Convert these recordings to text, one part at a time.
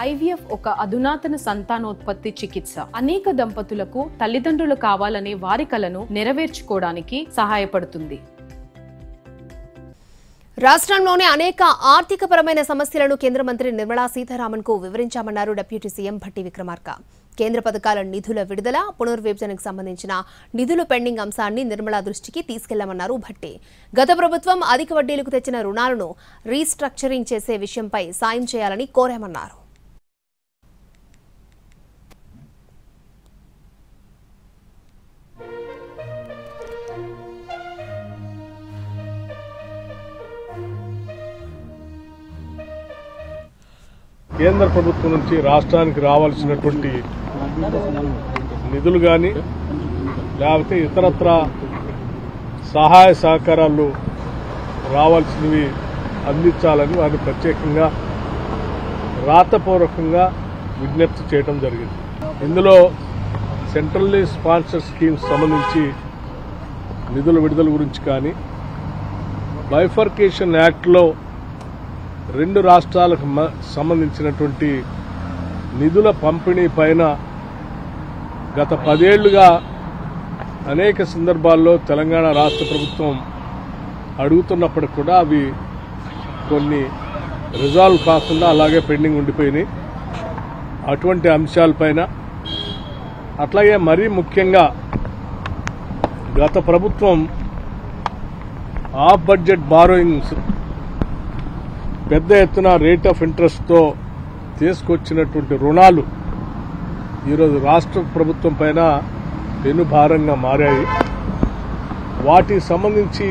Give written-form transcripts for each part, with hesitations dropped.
IVF ఒక అధునాతన సంతానోత్పత్తి చికిత్స. అనేక దంపతులకు తల్లిదండ్రులు కావాలనే వారి కలను నెరవేర్చుకోవడానికి సహాయపడుతుంది. రాష్ట్రంలోని అనేక ఆర్థికపరమైన సమస్యలను కేంద్ర మంత్రి నిర్మలా సీతారామన్ కు వివరించామన్నారు డిప్యూటీ సీఎం భట్టి విక్రమార్క. కేంద్ర పథకాల నిధుల విడుదల, పునర్విభజనకు సంబంధించిన నిధులు పెండింగ్ అంశాన్ని నిర్మలా దృష్టికి తీసుకెళ్లామన్నారు భట్టి. గత ప్రభుత్వం అధిక వడ్డీలకు తెచ్చిన రుణాలను రీస్ట్రక్చరింగ్ చేసే విషయంపై సాయం చేయాలని కోరామన్నారు. కేంద్ర ప్రభుత్వం నుంచి రాష్ట్రానికి రావాల్సినటువంటి నిధులు కానీ లేకపోతే ఇతరత్ర సహాయ సహకారాలు రావాల్సినవి అందించాలని వారిని ప్రత్యేకంగా రాతపూర్వకంగా విజ్ఞప్తి చేయడం జరిగింది. ఇందులో సెంట్రల్లీ స్పాన్సర్ స్కీమ్స్ సంబంధించి నిధుల విడుదల గురించి కానీ, బైఫర్కేషన్ యాక్ట్లో 2 రాష్ట్రాలకు సంబంధించినటువంటి నిధుల పంపిణీ పైన గత 10 ఏళ్లుగా అనేక సందర్భాల్లో తెలంగాణ రాష్ట్ర ప్రభుత్వం అడుగుతున్నప్పటికి కూడా అవి కొన్ని రిజాల్వ్ కాకుండా అలాగే పెండింగ్ ఉండిపోయినాయి. అటువంటి అంశాలపైన, అట్లాగే మరీ ముఖ్యంగా గత ప్రభుత్వం ఆఫ్ బడ్జెట్ బారోయింగ్స్ పెద్ద ఎత్తున రేట్ ఆఫ్ ఇంట్రెస్ట్తో తీసుకొచ్చినటువంటి రుణాలు ఈరోజు రాష్ట్ర ప్రభుత్వం పైన పెనుభారంగా మారాయి. వాటికి సంబంధించి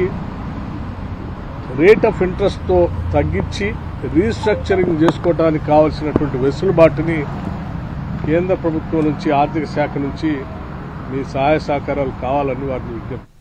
రేట్ ఆఫ్ ఇంట్రెస్ట్తో తగ్గించి రీస్ట్రక్చరింగ్ చేసుకోవడానికి కావాల్సినటువంటి వెసులుబాటుని కేంద్ర ప్రభుత్వం నుంచి, ఆర్థిక శాఖ నుంచి మీ సహాయ సహకారాలు కావాలని వారిని విజ్ఞప్తి